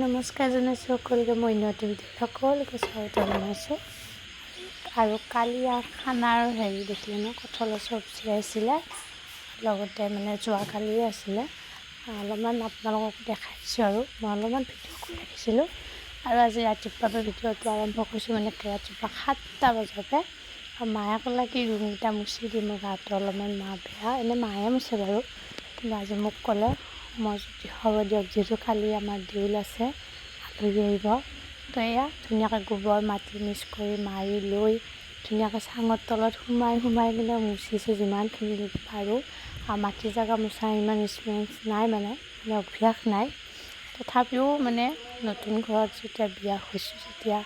নমস্কাৰ জনাইছোঁ সকলোকে। মই নতুন সকলোকে স্বাগত জনাইছোঁ। আৰু কালি খানাৰ দেখিলে ন, কঁঠালৰ চব্জি আছিলে, লগতে যোৱাকালিয়ে আছিলে। অলপমান আপোনালোকক দেখাইছোঁ আৰু মই অলপমান ভিডিঅ' কৰি ৰাখিছিলোঁ। আৰু আজি ৰাতিপুৱাৰ ভিডিঅ'টো আৰম্ভ কৰিছোঁ, ৰাতিপুৱা 7টা বজাতে। মায়ে ক'লে কি ৰুমকেইটা মুচি দি, মোৰ গাটো অলপমান বেয়া, এনেই মায়ে মুচে বাৰু, কিন্তু আজি মোক ক'লে মই যদি হ'ব দিয়ক, যিহেতু কালি আমাৰ দেউল আছে, আলহী আহিব, তো এয়া ধুনীয়াকৈ গোবৰ মাটি মিক্স কৰি মাৰি লৈ ধুনীয়াকৈ চাঙৰ তলত সোমাই কিনে মুচিছোঁ যিমানখিনি পাৰোঁ। আৰু মাটি জেগা মোচা ইমান এক্সপিৰিয়েঞ্চ নাই, অভ্যাস নাই। তথাপিও নতুন ঘৰত যেতিয়া বিয়া হৈছোঁ, যেতিয়া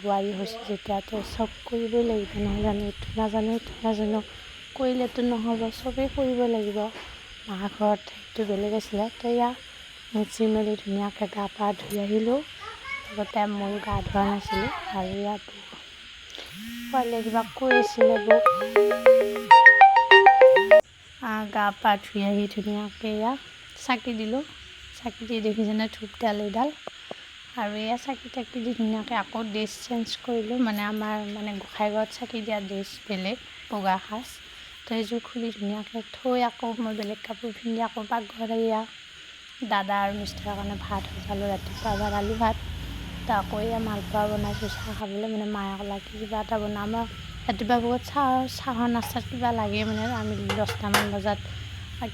বোৱাৰী হৈছোঁ, যেতিয়া তো চব কৰিবই লাগিব, নহয় জানো? এইটো নাজানো সেইটো নাজানো, কৰিলেতো নহ'ব, চবেই কৰিব লাগিব। মা ঘৰত সেইটো বেলেগ আছিলে। তো এয়া মুচি মেলি ধুনীয়াকৈ গা পা ধুই আহিলোঁ। লগতে ময়ো গা ধোৱা নাছিলোঁ। আৰু এয়া পোৱালীয়ে কিবা কৈ আছিলে বৌক। গা পা ধুই আহি ধুনীয়াকৈ এয়া চাকি দিলোঁ। চাকি দি দেখিছেনে ধূপডাল এইডাল। আৰু এয়া চাকি তাকি দি ধুনীয়াকৈ আকৌ ড্ৰেছ চেঞ্জ কৰিলোঁ। আমাৰ গোঁসাই ঘৰত চাকি দিয়া ড্ৰেছ বেলেগ, বগা সাজ। তো সেইযোৰ খুলি ধুনীয়াকৈ থৈ আকৌ মই বেলেগ কাপোৰ পিন্ধি আকৌ পাকঘৰত এয়া দাদা আৰু মিষ্টাৰৰ কাৰণে ভাত সজালোঁ। ৰাতিপুৱা ভাত, আলু ভাত। তো আকৌ এয়া মালপোৱা বনাইছোঁ চাহ খাবলৈ। মায়ে ক'লে কিবা এটা বনাম। আমাৰ ৰাতিপুৱা বহুত চাহৰ নাস্তাত কিবা লাগে, আমি 10টামান বজাত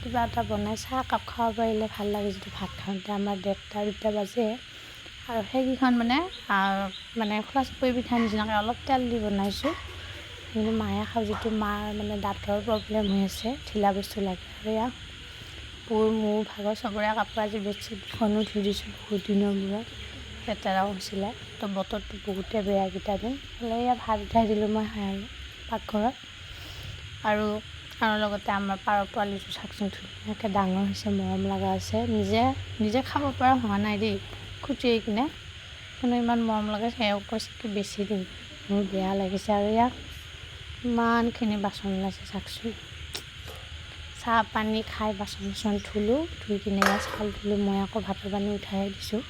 কিবা এটা বনাই চাহ একাপ খাব পাৰিলে ভাল লাগে। যিটো ভাত খাওঁতে আমাৰ 1:30-2টা বাজে। আৰু সেইকেইখন খোলা চাপৰি পিঠা নিচিনাকৈ অলপ তেল দি বনাইছোঁ, কিন্তু মায়ে খাওঁ, যিটো মাৰ দাঁতৰ প্ৰব্লেম হৈ আছে, ঢিলা বস্তু লাগে। আৰু এয়া মোৰ ভাগৰ চবৰে কাপোৰ, আজি বেডশ্বীট দুখনো ধুই দিছোঁ বহুত দিনৰ মূৰত, লেতেৰাও হৈছিলে। তো বতৰটো বহুতে বেয়া কেইটা দিন। এয়া ভাত উঠাই দিলোঁ মই পাকঘৰত। আৰু লগতে আমাৰ পাৰ পোৱালিটো চাওকচোন, ধুনীয়াকৈ ডাঙৰ হৈছে, মৰম লগা হৈছে। নিজে খাব পৰা হোৱা নাই দেই, খুটিয়াই কিনে, কিন্তু ইমান মৰম লাগে। সেয়াও কৈছে কি বেছি দিম, মোৰ বেয়া লাগিছে। আৰু ইয়াক ইমানখিনি বাচন ওলাইছে চাওকচোন। চাহ পানী খাই বাচন ধুলোঁ, ধুই কিনে এয়া চাউল ধুলোঁ। মই আকৌ ভাতৰ পানী উঠাই দিছোঁ,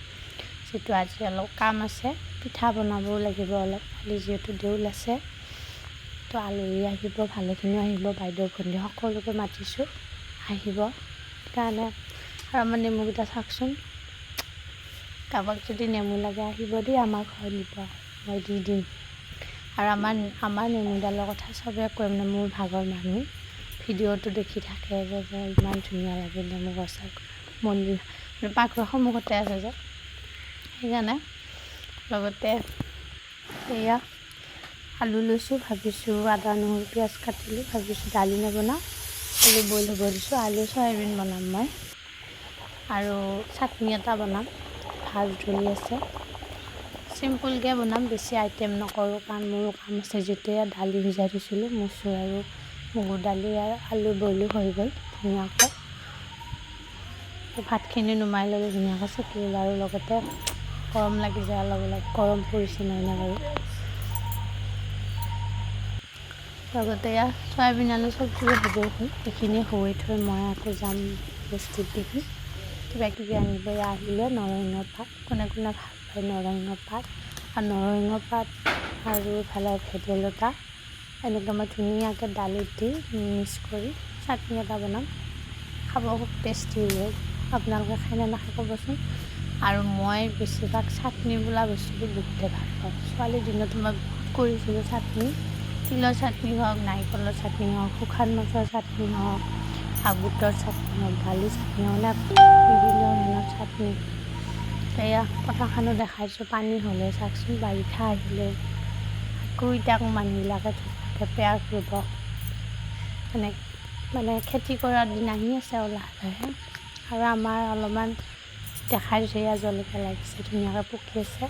যিটো আজি অলপ কাম আছে, পিঠা বনাবও লাগিব অলপ। কালি যিহেতু দেউল আছে, তো আলহী আহিব, ভালেখিনি আহিব, বাইদেউ ভণ্টি সকলোকে মাতিছোঁ, আহিব সেইকাৰণে। আৰু আমাৰ নেমুকেইটা চাওকচোন, কাৰোবাক যদি নেমু লাগে আহিব দেই, আমাৰ ঘৰত নিব, মই দি দিম। আৰু আমাৰ নেমুডালৰ কথা চবেই কয়, মোৰ ভাগৰ মানুহ ভিডিঅ'টো দেখি থাকে যে ইমান ধুনীয়া লাগে নেমু গছ, মন্দিৰ পাকঘৰৰ সন্মুখতে আছে যে, সেইকাৰণে। লগতে এয়া আলু লৈছোঁ, ভাবিছোঁ আদা নহৰু পিঁয়াজ কাটিলোঁ, ভাবিছোঁ দালি নবনাওঁ, আলু বইল হ'ব দিছোঁ। আলু চয়াবিন বনাম মই, আৰু চাটনি এটা বনাম, ভাত জ্বলি আছে। চিম্পুলকৈ বনাম, বেছি আইটেম নকৰোঁ, কাৰণ মোৰো কাম আছে। যেতিয়া দালি ভিজাই থৈছিলোঁ, মচুৰ আৰু মগুৰ দালি আৰু আলু বইলো হৈ গ'ল ধুনীয়াকৈ। ভাতখিনি নুমাই ল'লোঁ, ধুনীয়াকৈ চেকি ল'লোঁ। আৰু লগতে গৰম লাগি যায়, অলপ গৰম পৰিছে নাই বাৰু। লগতে এয়া চয়াবিন আলু চব্জি হ'বও হ'ল, এইখিনি হৈ থৈ মই আকৌ যাম বস্তিত দেখি কিবা কিবি আনিব। আহিলে নৰসিংহ পাত, কোনে ভাল পায় নৰসিংহ পাত, আৰু নৰসিংহ পাত আৰু ইফালে ভেদাইলতা, এনেকৈ মই ধুনীয়াকৈ দালিত দি মিক্স কৰি চাটনি এটা বনাম, খাব খুব টেষ্টি হয়। আপোনালোকে খাই নে নাখায় ক'বচোন। আৰু মই বেছিভাগ চাটনি বোলা বস্তুটো বহুতে ভাল পাওঁ। ছোৱালীৰ দিনতো মই বহুত কৰিছিলোঁ চাটনি, তিলৰ চাটনি হওক, নাৰিকলৰ চাটনি হওক, শুকান মাছৰ চাটনি হওক, বুটৰ চাটনি হওক, দালি চাটনি হওক, বিভিন্ন ধৰণৰ চাটনি। এয়া পথাৰখনো দেখাইছোঁ, পানী হ'লে চাওকচোন, বাৰিষা আহিলে আকৌ এতিয়া মানুহবিলাকে ধুনীয়াকৈ পেয়াৰ কৰিব, খেতি কৰাৰ দিন আহি আছে আৰু লাহে লাহে। আৰু আমাৰ অলপমান দেখাই দিছে, এয়া জলকীয়া লাগিছে, ধুনীয়াকৈ পকি আছে।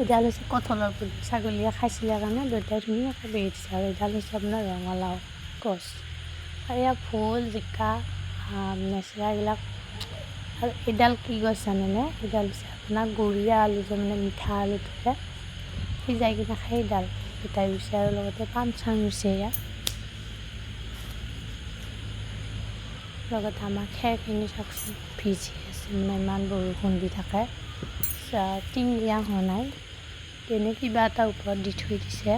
এডাল হৈছে কঁঠালৰ পুলি, ছাগলীয়ে খাইছিলে কাৰণে দেউতাই ধুনীয়াকৈ বেৰি দিছে। আৰু এডাল হৈছে আপোনাৰ ৰঙালাও গছ। আৰু এয়া ভোল, জিকা, নেচেৰা এইবিলাক। আৰু এডাল কি গছ জানেনে? এডাল হৈছে আপোনাৰ গৰীয়া আলু যে, মিঠা আলুটো যে সিজাই কিনে সেইডাল দেউতাই ৰুইছে। আৰু লগতে পাণ চান ৰুইছে ইয়াত। লগতে আমাৰ খেৰখিনি চাওকচোন ভিজি আছে, ইমান বৰষুণ দি থাকে। টিং দিয়া হোৱা নাই, এনে কিবা এটা ওপৰত দি থৈ দিছে।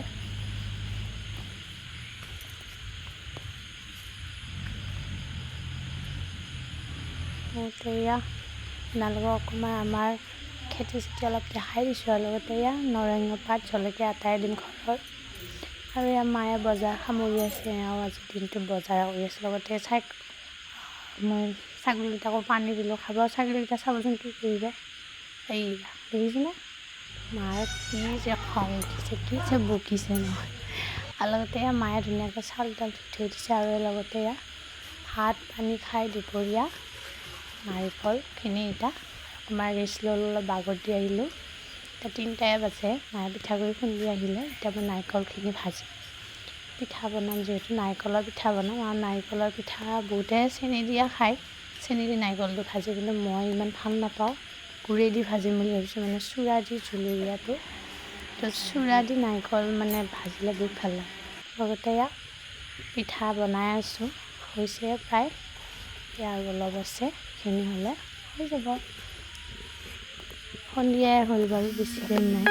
এয়া আপোনালোকক অকণমান আমাৰ খেতি চেতি অলপ দেখাই দিছোঁ আৰু লগতে এয়া নৰসিংহ পাত জলকীয়া আটাই দিম ঘৰৰ। আৰু এয়া মায়ে বজাৰ সামৰি আছে, এওঁ আজি দিনটো বজাৰ কৰি আছে। লগতে মই ছাগলীকেইটাকো পানী দিলোঁ খাব। ছাগলীকেইটা চাবচোন কি কৰিছে, এইয়া দেখিছেনে মাৰ কি যে খং উঠিছে, কি যে বকিছে নহয়। আৰু লগতে এয়া মায়ে ধুনীয়াকৈ চাউল তাউল থৈ দিছে। আৰু লগতে এয়া ভাত পানী খাই দুপৰীয়া নাৰিকলখিনি এতিয়া অকণমান ৰেষ্ট ল'লোঁ, অলপ বাগৰ দি আহিলোঁ। এতিয়া 3টাই বাজে, মায়ে পিঠাগুড়ি খুন্দি আহিলে। এতিয়া মই নাৰিকলখিনি ভাজিম, পিঠা বনাম যিহেতু নাৰিকলৰ পিঠা বনাম। আৰু নাৰিকলৰ পিঠা বহুতে চেনি দিয়া খায়, চেনি দি নাৰিকলটো ভাজি, কিন্তু মই ইমান ভাল নাপাওঁ, গুড়েদি ভাজিম বুলি ভাবিছোঁ, মানে চূড়া দি জুলুৰীয়াটো। তো চূড়া দি নাৰিকল মানে ভাজিলে বহুত ভাল লাগে। লগতে এয়া পিঠা বনাই আছোঁ, হৈছে প্ৰায়, এতিয়া আৰু অলপ আছে, এইখিনি হ'লে হৈ যাব। সন্ধিয়াই হ'ল বাৰু, বেছি দিন নাই।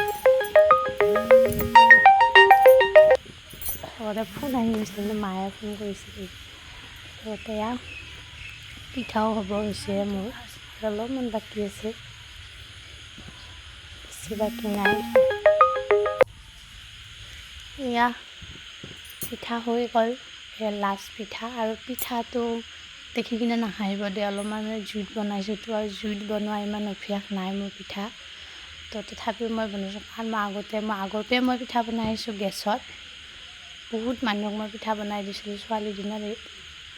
লগতে ফোন আহি গৈছিল, কিন্তু মায়ে ফোন কৰিছিল। লগতে এয়া পিঠাও হ'ব হৈছে মোৰ, অলপমান বাকী আছে, বেছি বাকী নাই। এয়া পিঠা হৈ গ'ল, এয়া লাষ্ট পিঠা। আৰু পিঠাটো দেখি কিনে নাহাঁহিব দে, অলপমান জুইত বনাইছোঁ তো, আৰু জুইত বনোৱা ইমান অভ্যাস নাই মোৰ পিঠা। তো তথাপিও মই বনাইছোঁ, কাৰণ মই আগৰ পৰাই মই পিঠা বনাই আহিছোঁ গেছত। বহুত মানুহক মই পিঠা বনাই দিছিলোঁ ছোৱালীৰ দিনত,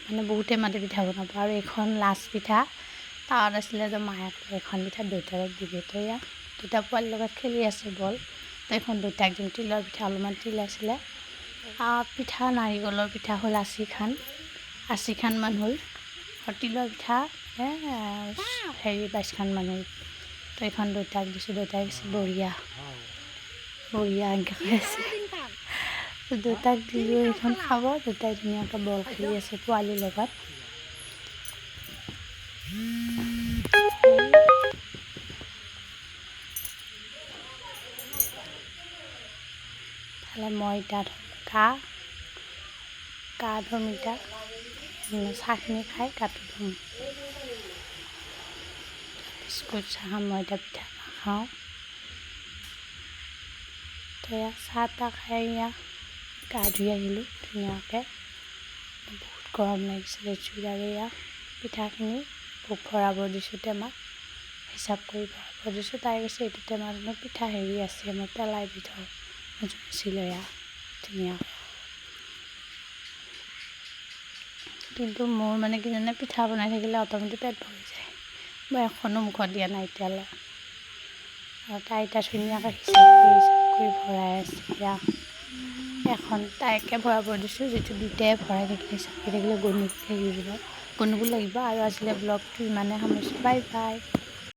মানে বহুতে মাতে পিঠা বনাব। আৰু এইখন লাষ্ট পিঠা তাৱাত আছিলে, তো মায়ে এখন পিঠা দেউতাক দিলে। তো এয়া দুটা পোৱালিৰ লগত খেলি আছে বল, তো এখন দেউতাক দিম। তিলৰ পিঠা অলপমান তিল আছিলে। পিঠা নাৰিকলৰ পিঠা হ'ল 80খান হ'ল, আৰু তিলৰ পিঠা 22খান হ'ল। তো এইখন দেউতাক দিছোঁ, দেউতাই কৈছে বঢ়িয়া বঢ়িয়া এনেকৈ কৈ আছে। তো দেউতাক দিলোঁ, এইখন খাব। দেউতাই ধুনীয়াকৈ বল খেলি আছে পোৱালিৰ লগত। মই এতিয়া গা ধুম, এতিয়া চাহখিনি খাই গাটো ধুম, বিস্কুট চাহ খাম। মই এতিয়া পিঠা নাখাওঁ। তো এয়া চাহ তাহ খাই এয়া গা ধুই আহিলোঁ ধুনীয়াকৈ, বহুত গৰম লাগিছিলে জুইত। আৰু এয়া পিঠাখিনি ভৰাব দিছোঁ টেমাত, হিচাপ কৰি ভৰাব দিছোঁ। তাই কৈছে এইটো টেমাত মোৰ পিঠা হেৰি আছে, মই পেলাই দি থওঁ, জুচিলৈ এয়া ধুনীয়াকৈ। কিন্তু মোৰ মানে কি জানে, পিঠা বনাই থাকিলে অট'মেটিক পেট ভৰি যায়। মই এখনো মুখত দিয়া নাই এতিয়ালৈ। আৰু তাই এতিয়া ধুনীয়াকৈ হিচাপ কৰি ভৰাই আছে। এয়া এখন তাইকে ভৰাব দিছোঁ, যিটো দুটাই ভৰাই থাকিলে হিচাপ কৰি থাকিলে গণিব লাগিব। আৰু আজিলৈ ব্লগটো ইমানে সামৰিছোঁ, বাই বাই।